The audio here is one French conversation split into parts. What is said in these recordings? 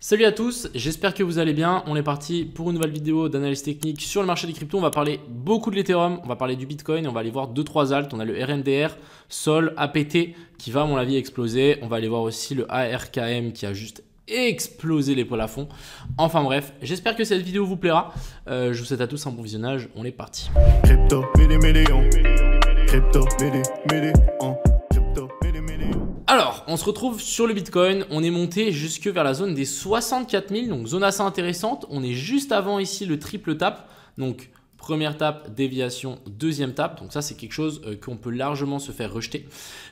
Salut à tous, j'espère que vous allez bien. On est parti pour une nouvelle vidéo d'analyse technique sur le marché des cryptos. On va parler beaucoup de l'Ethereum, on va parler du Bitcoin, on va aller voir 2-3 alts. On a le RNDR, Sol, APT qui va à mon avis exploser. On va aller voir aussi le ARKM qui a juste explosé les plafonds. Enfin bref, j'espère que cette vidéo vous plaira. Je vous souhaite à tous un bon visionnage, on est parti. Crypto, million. Crypto, million. Alors, on se retrouve sur le Bitcoin, on est monté jusque vers la zone des 64 000, donc zone assez intéressante. On est juste avant ici le triple tap, donc première tape, déviation, deuxième tape. Donc ça, c'est quelque chose qu'on peut largement se faire rejeter.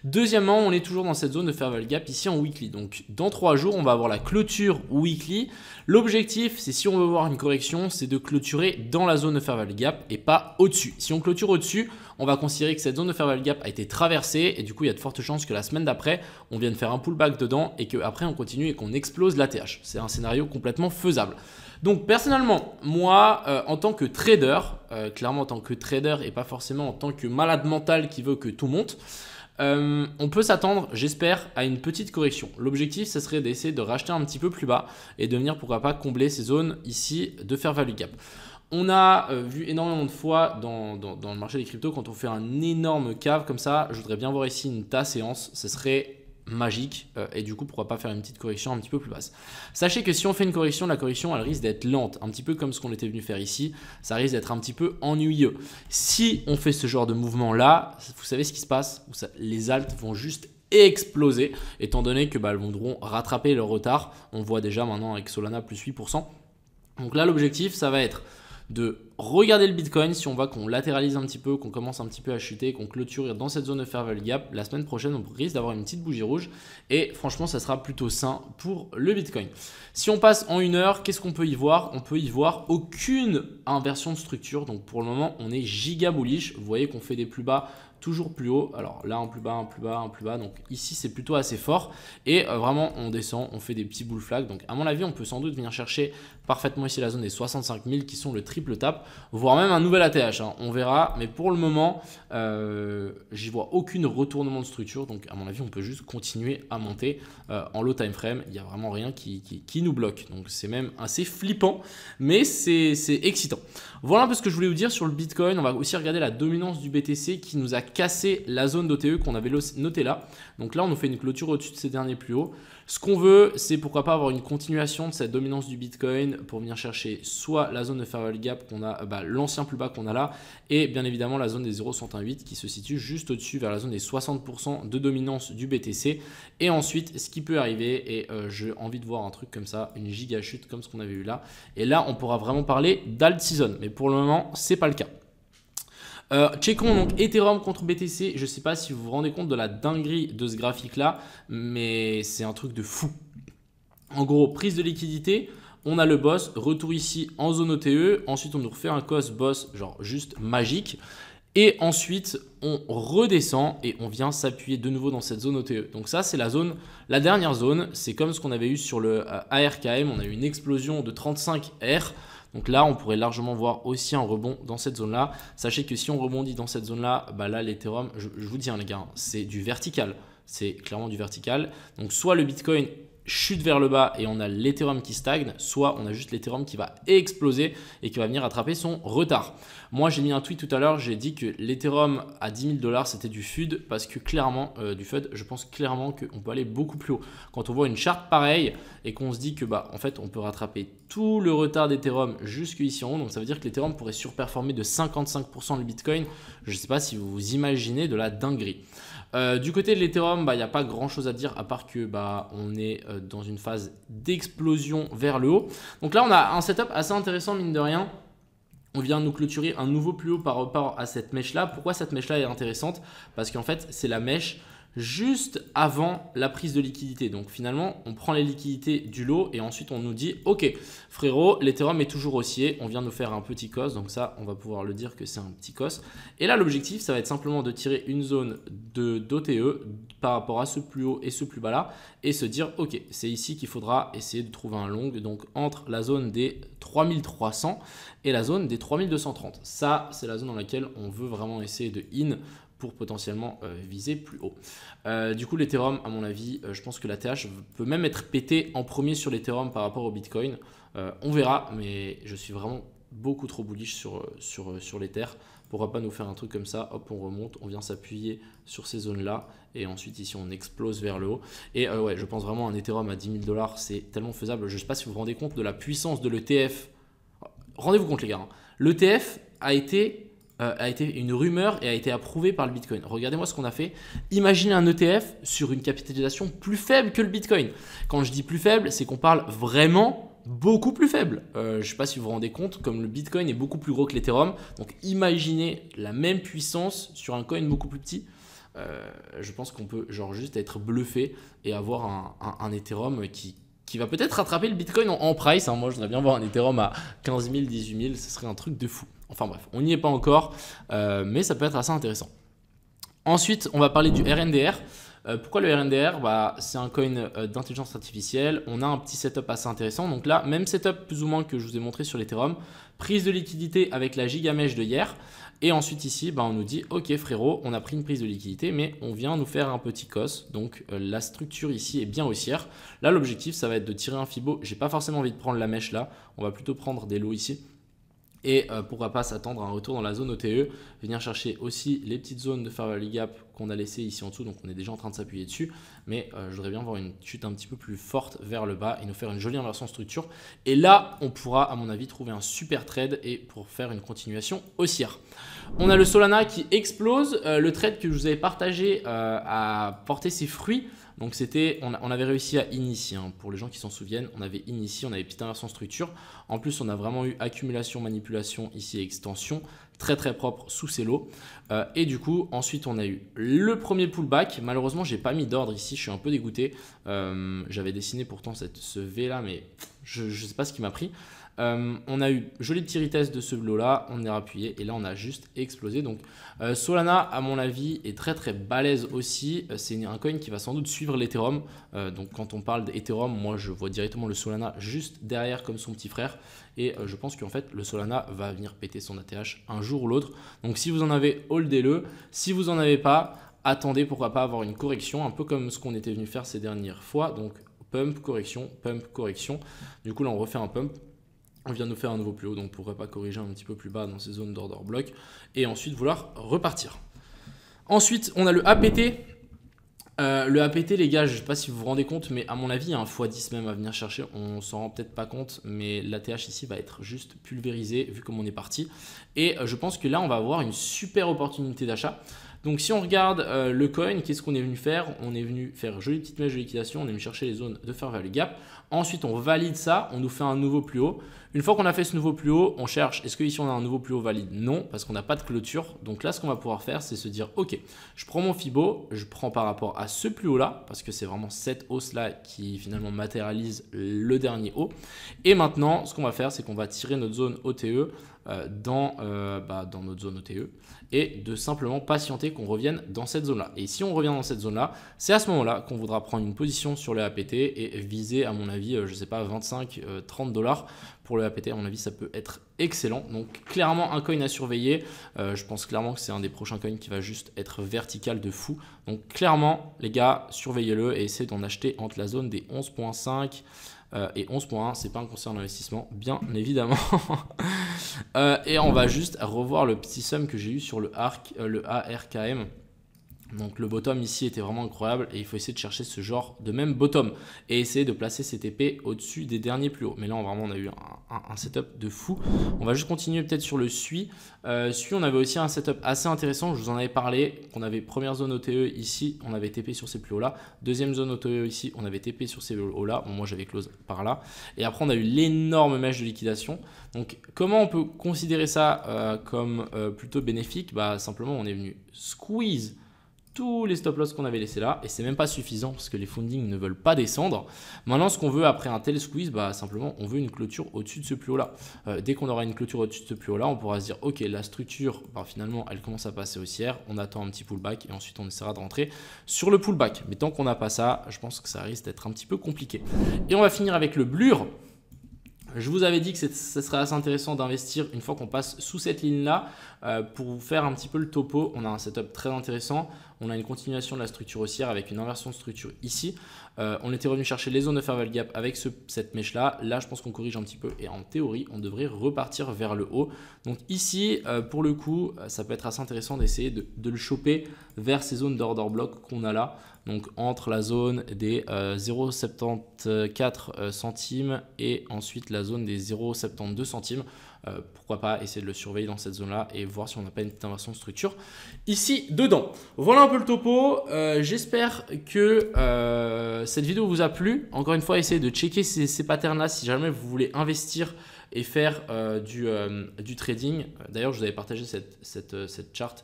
Deuxièmement, on est toujours dans cette zone de fair value gap ici en weekly. Donc dans 3 jours, on va avoir la clôture weekly. L'objectif, c'est si on veut voir une correction, c'est de clôturer dans la zone de fair value gap et pas au-dessus. Si on clôture au-dessus, on va considérer que cette zone de fair value gap a été traversée et du coup, il y a de fortes chances que la semaine d'après, on vienne faire un pullback dedans et qu'après, on continue et qu'on explose l'ATH. C'est un scénario complètement faisable. Donc personnellement, moi, en tant que trader, clairement en tant que trader et pas forcément en tant que malade mental qui veut que tout monte, on peut s'attendre, j'espère, à une petite correction. L'objectif, ce serait d'essayer de racheter un petit peu plus bas et de venir, pourquoi pas, combler ces zones ici de fair value gap. On a vu énormément de fois dans le marché des cryptos, quand on fait un énorme cave comme ça, je voudrais bien voir ici une tasse séance, ce serait magique et du coup pourquoi pas faire une petite correction un petit peu plus basse. Sachez que si on fait une correction, la correction elle risque d'être lente, un petit peu comme ce qu'on était venu faire ici, ça risque d'être un petit peu ennuyeux. Si on fait ce genre de mouvement là, vous savez ce qui se passe, les alts vont juste exploser étant donné que elles voudront rattraper leur retard. On voit déjà maintenant avec Solana plus 8%. Donc là l'objectif ça va être de regarder le Bitcoin, si on voit qu'on latéralise un petit peu, qu'on commence un petit peu à chuter, qu'on clôture dans cette zone de fair value gap, la semaine prochaine, on risque d'avoir une petite bougie rouge et franchement, ça sera plutôt sain pour le Bitcoin. Si on passe en 1 heure, qu'est-ce qu'on peut y voir? On peut y voir aucune inversion de structure. Donc pour le moment, on est giga bullish. Vous voyez qu'on fait des plus bas toujours plus haut. Alors là, un plus bas, un plus bas, un plus bas. Donc ici, c'est plutôt assez fort. Et vraiment, on descend, on fait des petits bull flags. Donc à mon avis, on peut sans doute venir chercher parfaitement ici la zone des 65 000 qui sont le triple tap, voire même un nouvel ATH. On verra. Mais pour le moment, j'y vois aucune retournement de structure. Donc à mon avis, on peut juste continuer à monter en low time frame. Il n'y a vraiment rien qui nous bloque. Donc c'est même assez flippant, mais c'est excitant. Voilà un peu ce que je voulais vous dire sur le Bitcoin. On va aussi regarder la dominance du BTC qui nous a cassé la zone d'OTE qu'on avait notée là. Donc là, on nous fait une clôture au-dessus de ces derniers plus hauts. Ce qu'on veut, c'est pourquoi pas avoir une continuation de cette dominance du Bitcoin pour venir chercher soit la zone de fair value gap qu'on a, l'ancien plus bas qu'on a là, et bien évidemment la zone des 0,68 qui se situe juste au-dessus vers la zone des 60% de dominance du BTC. Et ensuite, ce qui peut arriver, et j'ai envie de voir un truc comme ça, une giga chute comme ce qu'on avait eu là. Et là, on pourra vraiment parler d'alt season, mais pour le moment, c'est pas le cas. Checkons donc Ethereum contre BTC. Je ne sais pas si vous vous rendez compte de la dinguerie de ce graphique là, mais c'est un truc de fou. En gros, prise de liquidité, on a le boss, retour ici en zone OTE, ensuite on nous refait un cost boss genre juste magique. Et ensuite, on redescend et on vient s'appuyer de nouveau dans cette zone OTE. Donc ça, c'est la zone, la dernière zone. C'est comme ce qu'on avait eu sur le ARKM. On a eu une explosion de 35 R. Donc là, on pourrait largement voir aussi un rebond dans cette zone-là. Sachez que si on rebondit dans cette zone-là, là, l'Ethereum, je vous dis, les gars, c'est du vertical. C'est clairement du vertical. Donc soit le Bitcoin chute vers le bas et on a l'Ethereum qui stagne, soit on a juste l'Ethereum qui va exploser et qui va venir attraper son retard. Moi, j'ai mis un tweet tout à l'heure, j'ai dit que l'Ethereum à 10 000 $, c'était du FUD parce que clairement, je pense clairement qu'on peut aller beaucoup plus haut. Quand on voit une charte pareille et qu'on se dit que en fait, on peut rattraper tout le retard d'Ethereum jusque ici en haut, donc ça veut dire que l'Ethereum pourrait surperformer de 55% le Bitcoin. Je ne sais pas si vous vous imaginez de la dinguerie. Du côté de l'Ethereum, il n'y a pas grand chose à dire à part que on est dans une phase d'explosion vers le haut. Donc là, on a un setup assez intéressant mine de rien. On vient nous clôturer un nouveau plus haut par rapport à cette mèche-là. Pourquoi cette mèche-là est intéressante? Parce qu'en fait, c'est la mèche juste avant la prise de liquidité. Donc finalement, on prend les liquidités du lot et ensuite on nous dit « Ok, frérot, l'Ethereum est toujours haussier. On vient nous faire un petit cos. » Donc ça, on va pouvoir le dire que c'est un petit cos. Et là, l'objectif, ça va être simplement de tirer une zone d'OTE par rapport à ce plus haut et ce plus bas là et se dire « Ok, c'est ici qu'il faudra essayer de trouver un long. » Donc entre la zone des 3300 et la zone des 3230. Ça, c'est la zone dans laquelle on veut vraiment essayer de in pour potentiellement viser plus haut. Du coup, l'Ethereum, à mon avis, je pense que la TH peut même être pété en premier sur l'Ethereum par rapport au Bitcoin. On verra, mais je suis vraiment beaucoup trop bullish sur l'Ether. Pourquoi pas nous faire un truc comme ça, hop, on remonte, on vient s'appuyer sur ces zones-là, et ensuite ici on explose vers le haut. Et ouais, je pense vraiment un Ethereum à 10 000 $, c'est tellement faisable. Je ne sais pas si vous vous rendez compte de la puissance de l'ETF. Rendez-vous compte les gars, hein. L'ETF a été une rumeur et a été approuvé par le Bitcoin. Regardez-moi ce qu'on a fait. Imaginez un ETF sur une capitalisation plus faible que le Bitcoin. Quand je dis plus faible, c'est qu'on parle vraiment beaucoup plus faible. Je ne sais pas si vous vous rendez compte, comme le Bitcoin est beaucoup plus gros que l'Ethereum. Donc imaginez la même puissance sur un coin beaucoup plus petit. Je pense qu'on peut genre juste être bluffé et avoir un Ethereum qui va peut-être rattraper le Bitcoin en price. Hein. Moi, je voudrais bien voir un Ethereum à 15 000, 18 000. Ce serait un truc de fou. Enfin bref, on n'y est pas encore, mais ça peut être assez intéressant. Ensuite, on va parler du RNDR. Pourquoi le RNDR? C'est un coin d'intelligence artificielle. On a un petit setup assez intéressant. Donc là, même setup plus ou moins que je vous ai montré sur l'Ethereum. Prise de liquidité avec la gigamesh de hier. Et ensuite ici, on nous dit « Ok frérot, on a pris une prise de liquidité, mais on vient nous faire un petit cos. » Donc la structure ici est bien haussière. Là, l'objectif, ça va être de tirer un Fibo. J'ai pas forcément envie de prendre la mèche là. On va plutôt prendre des lots ici. Et pourquoi pas s'attendre à un retour dans la zone OTE, venir chercher aussi les petites zones de Fair Value Gap qu'on a laissées ici en dessous, donc on est déjà en train de s'appuyer dessus, mais je voudrais bien voir une chute un petit peu plus forte vers le bas et nous faire une jolie inversion structure. Et là, on pourra à mon avis trouver un super trade et pour faire une continuation haussière. On a le Solana qui explose, le trade que je vous avais partagé a porté ses fruits. Donc on avait réussi à initier, hein, pour les gens qui s'en souviennent, on avait initié, on avait petite inversion structure. En plus, on a vraiment eu accumulation, manipulation, ici extension, très très propre sous ces lots. Et du coup, ensuite, on a eu le premier pullback. Malheureusement, j'ai pas mis d'ordre ici, je suis un peu dégoûté. J'avais dessiné pourtant ce V là, mais je ne sais pas ce qui m'a pris. On a eu joli petit retest de ce lot là, on est rappuyé et là on a juste explosé. Donc Solana à mon avis est très très balèze aussi. C'est un coin qui va sans doute suivre l'Ethereum. Donc quand on parle d'Ethereum, moi je vois directement le Solana juste derrière comme son petit frère. Et je pense qu'en fait le Solana va venir péter son ATH un jour ou l'autre. Donc si vous en avez, holdez-le. Si vous n'en avez pas, attendez, pourquoi pas avoir une correction, un peu comme ce qu'on était venu faire ces dernières fois. Donc pump, correction, pump, correction. Du coup là on refait un pump. On vient de nous faire un nouveau plus haut, donc pourrait pas corriger un petit peu plus bas dans ces zones d'order block et ensuite vouloir repartir. Ensuite, on a le APT. Le APT, les gars, je ne sais pas si vous vous rendez compte, mais à mon avis, il y a un x10 même à venir chercher. On s'en rend peut-être pas compte, mais l'ATH ici va être juste pulvérisé vu comme on est parti. Et je pense que là, on va avoir une super opportunité d'achat. Donc si on regarde le coin, qu'est-ce qu'on est venu faire? On est venu faire jolie petite mèche de liquidation, on est venu chercher les zones de Fair Value Gap. Ensuite, on valide ça, on nous fait un nouveau plus haut. Une fois qu'on a fait ce nouveau plus haut, on cherche, est-ce qu'ici on a un nouveau plus haut valide? Non, parce qu'on n'a pas de clôture. Donc là, ce qu'on va pouvoir faire, c'est se dire, ok, je prends mon Fibo, je prends par rapport à ce plus haut là, parce que c'est vraiment cette hausse là qui finalement matérialise le dernier haut. Et maintenant, ce qu'on va faire, c'est qu'on va tirer notre zone OTE dans notre zone OTE et de simplement patienter qu'on revienne dans cette zone là. Et si on revient dans cette zone là, c'est à ce moment là qu'on voudra prendre une position sur le APT et viser à mon avis, je sais pas, 25-30 $ pour le APT. À mon avis, ça peut être excellent. Donc clairement un coin à surveiller. Je pense clairement que c'est un des prochains coins qui va juste être vertical de fou. Donc clairement les gars, surveillez-le et essayez d'en acheter entre la zone des 11.5 et 11.1, c'est pas un conseil d'investissement, bien évidemment. Et on va juste revoir le petit sum que j'ai eu sur le ARKM. Donc le bottom ici était vraiment incroyable et il faut essayer de chercher ce genre de même bottom et essayer de placer ces TP au-dessus des derniers plus hauts. Mais là vraiment on a eu un setup de fou. On va juste continuer peut-être sur le SUI. SUI, on avait aussi un setup assez intéressant, je vous en avais parlé. On avait première zone OTE ici, on avait TP sur ces plus hauts là. Deuxième zone OTE ici, on avait TP sur ces hauts là. Bon, moi j'avais close par là. Et après on a eu l'énorme mèche de liquidation. Donc comment on peut considérer ça comme plutôt bénéfique? Simplement on est venu squeeze tous les stop loss qu'on avait laissés là et c'est même pas suffisant parce que les fundings ne veulent pas descendre. Maintenant ce qu'on veut après un tel squeeze, simplement on veut une clôture au-dessus de ce plus haut là. Dès qu'on aura une clôture au-dessus de ce plus haut là, on pourra se dire ok, la structure finalement elle commence à passer haussière, on attend un petit pullback et ensuite on essaiera de rentrer sur le pullback. Mais tant qu'on n'a pas ça, je pense que ça risque d'être un petit peu compliqué. Et on va finir avec le Blur. Je vous avais dit que ce serait assez intéressant d'investir une fois qu'on passe sous cette ligne-là pour vous faire un petit peu le topo. On a un setup très intéressant. On a une continuation de la structure haussière avec une inversion de structure ici. On était revenu chercher les zones de fair gap avec cette mèche-là. Là, je pense qu'on corrige un petit peu et en théorie, on devrait repartir vers le haut. Donc ici, pour le coup, ça peut être assez intéressant d'essayer de le choper vers ces zones d'order block qu'on a là. Donc entre la zone des 0,74 centimes et ensuite la zone des 0,72 centimes. Pourquoi pas essayer de le surveiller dans cette zone là et voir si on n'a pas une petite inversion de structure ici dedans. Voilà un peu le topo. J'espère que cette vidéo vous a plu. Encore une fois, essayez de checker ces patterns là si jamais vous voulez investir et faire du trading. D'ailleurs, je vous avais partagé cette charte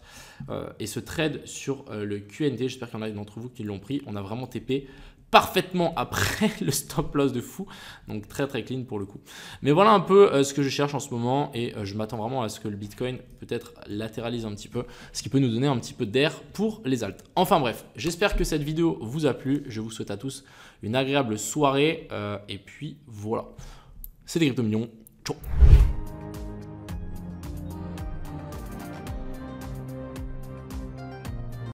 et ce trade sur le QNT. J'espère qu'il y en a d'entre vous qui l'ont pris. On a vraiment TP parfaitement après le stop loss de fou, donc très très clean pour le coup. Mais voilà un peu ce que je cherche en ce moment et je m'attends vraiment à ce que le Bitcoin peut-être latéralise un petit peu, ce qui peut nous donner un petit peu d'air pour les alts. Enfin bref, j'espère que cette vidéo vous a plu. Je vous souhaite à tous une agréable soirée et puis voilà, c'était Crypto Millions. Ciao.